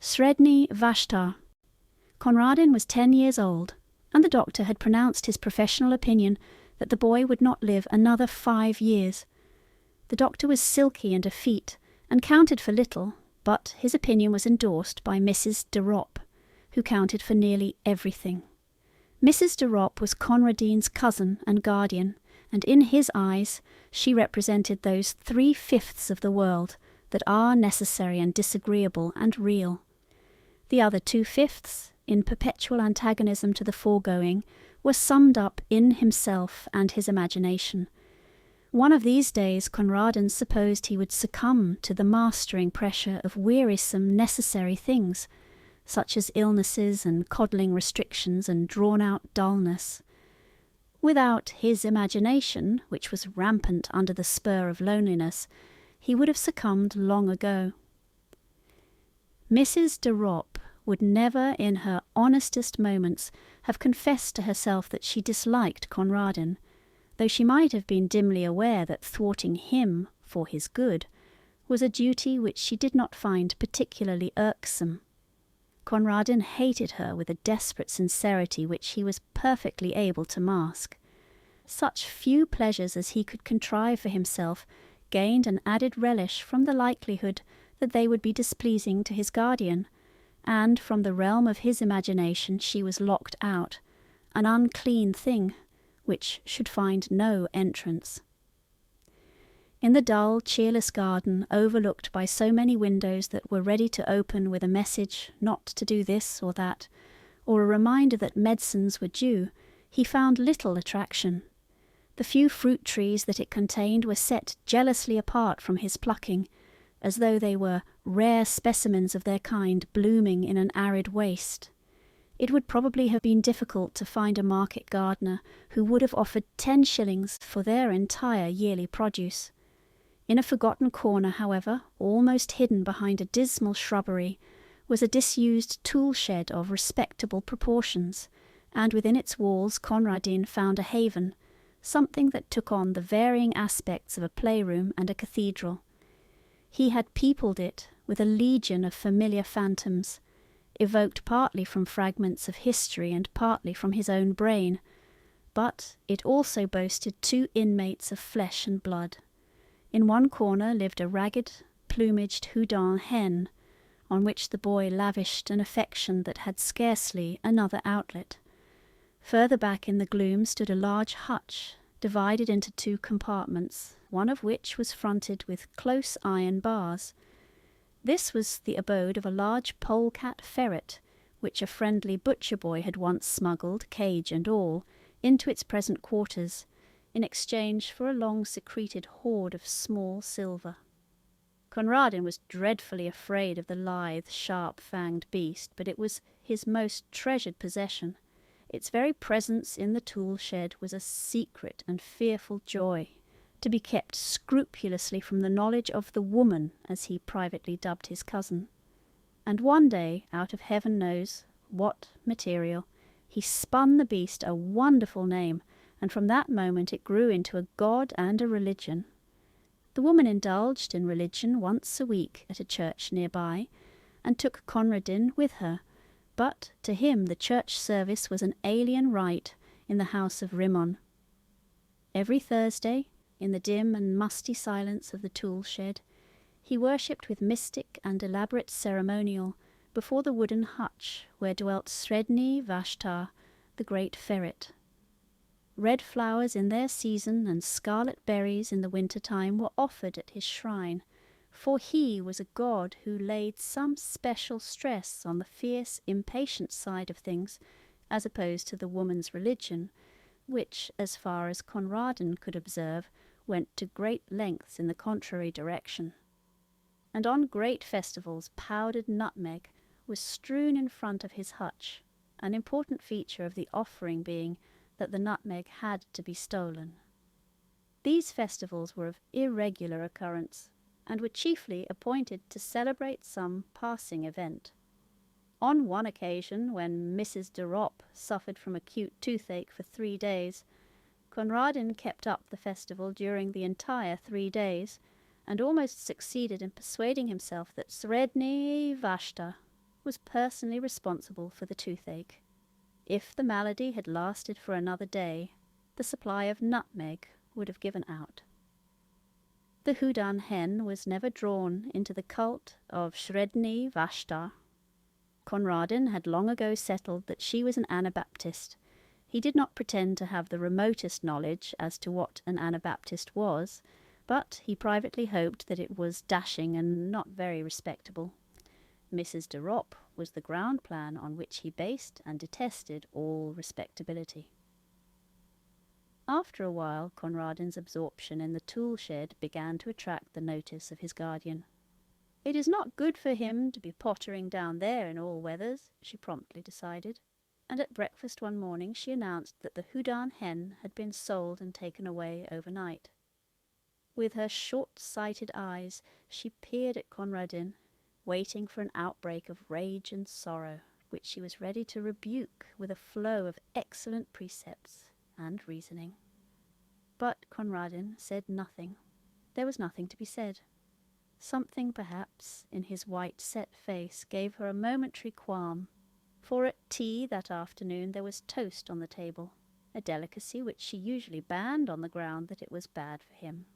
Sredni Vashtar. Conradin was 10 years old, and the doctor had pronounced his professional opinion that the boy would not live another 5 years. The doctor was silky and effete, and counted for little, but his opinion was endorsed by Mrs. de Ropp, who counted for nearly everything. Mrs. de Ropp was Conradin's cousin and guardian, and in his eyes she represented those 3/5 of the world that are necessary and disagreeable and real. The other 2/5, in perpetual antagonism to the foregoing, were summed up in himself and his imagination. One of these days Conradin supposed he would succumb to the mastering pressure of wearisome necessary things, such as illnesses and coddling restrictions and drawn-out dullness. Without his imagination, which was rampant under the spur of loneliness, he would have succumbed long ago. Mrs. de Ropp would never in her honestest moments have confessed to herself that she disliked Conradin, though she might have been dimly aware that thwarting him for his good was a duty which she did not find particularly irksome. Conradin hated her with a desperate sincerity which he was perfectly able to mask. Such few pleasures as he could contrive for himself gained an added relish from the likelihood that they would be displeasing to his guardian, and from the realm of his imagination she was locked out, an unclean thing, which should find no entrance. In the dull, cheerless garden, overlooked by so many windows that were ready to open with a message not to do this or that, or a reminder that medicines were due, he found little attraction. The few fruit trees that it contained were set jealously apart from his plucking, as though they were rare specimens of their kind blooming in an arid waste. It would probably have been difficult to find a market gardener who would have offered 10 shillings for their entire yearly produce. In a forgotten corner, however, almost hidden behind a dismal shrubbery, was a disused tool-shed of respectable proportions, and within its walls Conradin found a haven, something that took on the varying aspects of a playroom and a cathedral. He had peopled it with a legion of familiar phantoms, evoked partly from fragments of history and partly from his own brain, but it also boasted 2 inmates of flesh and blood. In one corner lived a ragged, plumaged Houdin hen, on which the boy lavished an affection that had scarcely another outlet. Further back in the gloom stood a large hutch, divided into 2 compartments, one of which was fronted with close iron bars. This was the abode of a large polecat ferret, which a friendly butcher boy had once smuggled, cage and all, into its present quarters, in exchange for a long-secreted hoard of small silver. Conradin was dreadfully afraid of the lithe, sharp-fanged beast, but it was his most treasured possession. Its very presence in the tool-shed was a secret and fearful joy, to be kept scrupulously from the knowledge of the woman, as he privately dubbed his cousin. And one day, out of heaven knows what material, he spun the beast a wonderful name, and from that moment it grew into a god and a religion. The woman indulged in religion once a week at a church nearby, and took Conradin with her, but to him the church service was an alien rite in the house of Rimmon. Every Thursday, in the dim and musty silence of the tool-shed, he worshipped with mystic and elaborate ceremonial before the wooden hutch where dwelt Sredni Vashtar, the great ferret. Red flowers in their season and scarlet berries in the winter-time were offered at his shrine, for he was a god who laid some special stress on the fierce, impatient side of things, as opposed to the woman's religion, which, as far as Conradin could observe, went to great lengths in the contrary direction. And on great festivals powdered nutmeg was strewn in front of his hutch, an important feature of the offering being that the nutmeg had to be stolen. These festivals were of irregular occurrence, and were chiefly appointed to celebrate some passing event. On one occasion, when Mrs. de Ropp suffered from acute toothache for 3 days, Conradin kept up the festival during the entire 3 days, and almost succeeded in persuading himself that Sredni Vashtar, was personally responsible for the toothache. If the malady had lasted for another day, the supply of nutmeg would have given out. The Houdan hen was never drawn into the cult of Sredni Vashtar. Conradin had long ago settled that she was an Anabaptist. He did not pretend to have the remotest knowledge as to what an Anabaptist was, but he privately hoped that it was dashing and not very respectable. Mrs. de Ropp was the ground plan on which he based and detested all respectability. After a while, Conradin's absorption in the tool shed began to attract the notice of his guardian. "It is not good for him to be pottering down there in all weathers," she promptly decided, and at breakfast one morning she announced that the Houdan hen had been sold and taken away overnight. With her short-sighted eyes she peered at Conradin, waiting for an outbreak of rage and sorrow, which she was ready to rebuke with a flow of excellent precepts and reasoning. But Conradin said nothing. There was nothing to be said. Something, perhaps, in his white, set face gave her a momentary qualm, for at tea that afternoon there was toast on the table, a delicacy which she usually banned on the ground that it was bad for him,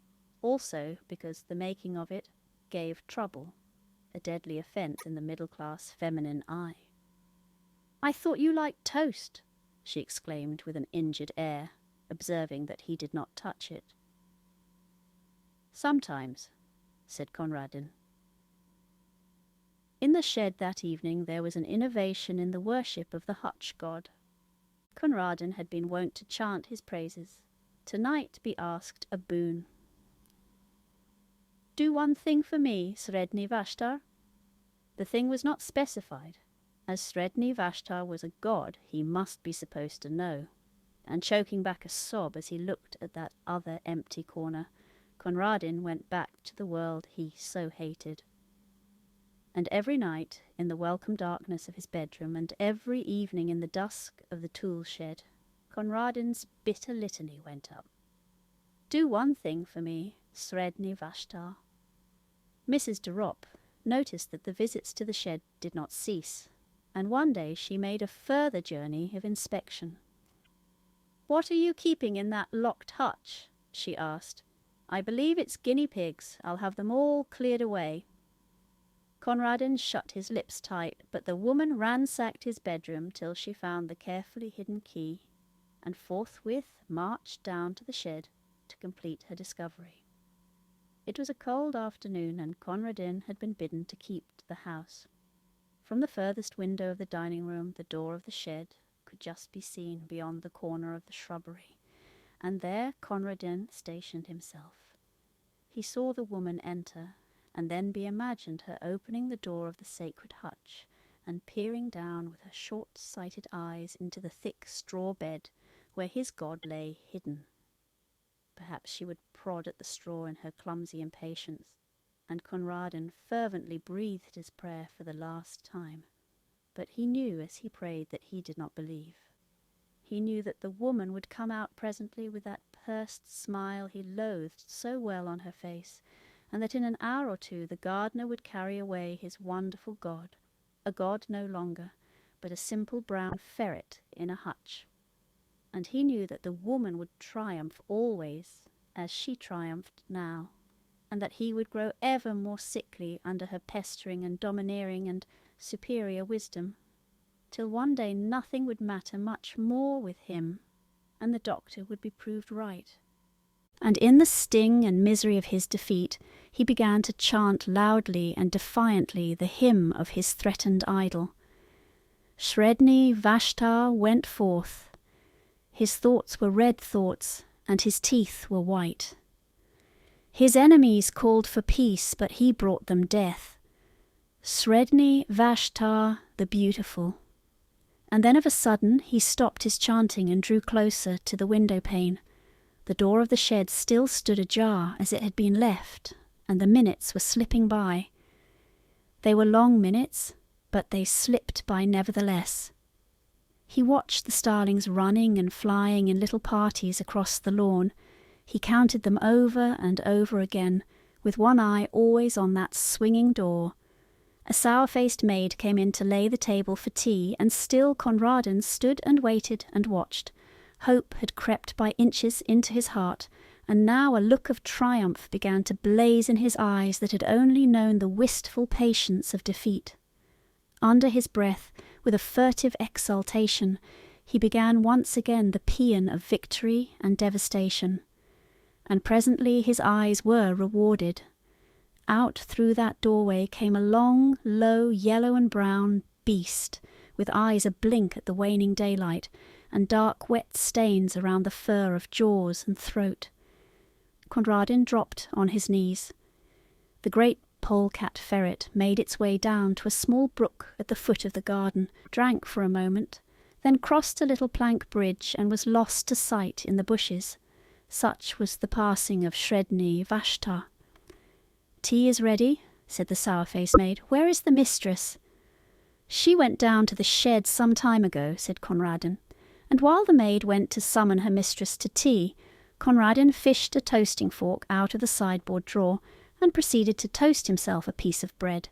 also because the making of it gave trouble, a deadly offence in the middle-class feminine eye. "I thought you liked toast," she exclaimed with an injured air, observing that he did not touch it. "Sometimes," said Conradin. In the shed that evening there was an innovation in the worship of the hutch god. Conradin had been wont to chant his praises. Tonight be asked a boon. "Do one thing for me, Sredni Vashtar." The thing was not specified. As Sredni Vashtar was a god, he must be supposed to know. And choking back a sob as he looked at that other empty corner, Conradin went back to the world he so hated. And every night, in the welcome darkness of his bedroom, and every evening in the dusk of the tool shed, Conradin's bitter litany went up. "Do one thing for me, Sredni Vashtar." Mrs. de Ropp noticed that the visits to the shed did not cease, and one day she made a further journey of inspection. "What are you keeping in that locked hutch?" she asked. "I believe it's guinea pigs. I'll have them all cleared away." Conradin shut his lips tight, but the woman ransacked his bedroom till she found the carefully hidden key, and forthwith marched down to the shed to complete her discovery. It was a cold afternoon, and Conradin had been bidden to keep the house. From the furthest window of the dining room, the door of the shed could just be seen beyond the corner of the shrubbery, and there Conradin stationed himself. He saw the woman enter, and then be imagined her opening the door of the sacred hutch and peering down with her short-sighted eyes into the thick straw bed where his god lay hidden. Perhaps she would prod at the straw in her clumsy impatience, and Conradin fervently breathed his prayer for the last time. But he knew as he prayed that he did not believe. He knew that the woman would come out presently with that pursed smile he loathed so well on her face, and that in an hour or two the gardener would carry away his wonderful god, a god no longer, but a simple brown ferret in a hutch. And he knew that the woman would triumph always, as she triumphed now, and that he would grow ever more sickly under her pestering and domineering and superior wisdom, till one day nothing would matter much more with him, and the doctor would be proved right. And in the sting and misery of his defeat, he began to chant loudly and defiantly the hymn of his threatened idol. Sredni Vashtar went forth. His thoughts were red thoughts, and his teeth were white. His enemies called for peace, but he brought them death. Sredni Vashtar the beautiful. And then of a sudden he stopped his chanting and drew closer to the window pane. The door of the shed still stood ajar as it had been left, and the minutes were slipping by. They were long minutes, but they slipped by nevertheless. He watched the starlings running and flying in little parties across the lawn. He counted them over and over again, with one eye always on that swinging door, A sour-faced maid came in to lay the table for tea, and still Conradin stood and waited and watched. Hope had crept by inches into his heart, and now a look of triumph began to blaze in his eyes that had only known the wistful patience of defeat. Under his breath, with a furtive exultation, he began once again the paean of victory and devastation. And presently his eyes were rewarded. Out through that doorway came a long, low, yellow and brown beast, with eyes a-blink at the waning daylight, and dark wet stains around the fur of jaws and throat. Conradin dropped on his knees. The great polecat ferret made its way down to a small brook at the foot of the garden, drank for a moment, then crossed a little plank bridge and was lost to sight in the bushes. Such was the passing of Sredni Vashtar. "Tea is ready," said the sour-faced maid. "Where is the mistress?" "She went down to the shed some time ago," said Conradin, and while the maid went to summon her mistress to tea, Conradin fished a toasting fork out of the sideboard drawer and proceeded to toast himself a piece of bread.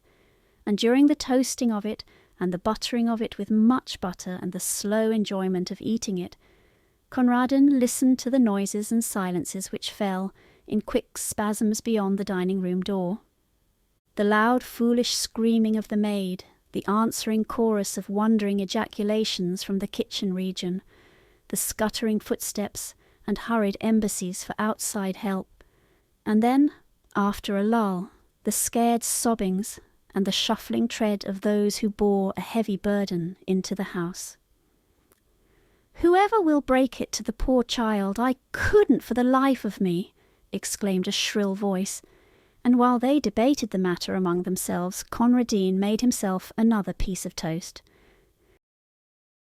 And during the toasting of it, and the buttering of it with much butter, and the slow enjoyment of eating it, Conradin listened to the noises and silences which fell in quick spasms beyond the dining-room door. The loud foolish screaming of the maid, the answering chorus of wondering ejaculations from the kitchen region, the scuttering footsteps and hurried embassies for outside help, and then, after a lull, the scared sobbings and the shuffling tread of those who bore a heavy burden into the house. "Whoever will break it to the poor child? I couldn't for the life of me," exclaimed a shrill voice, and while they debated the matter among themselves, Conradin made himself another piece of toast.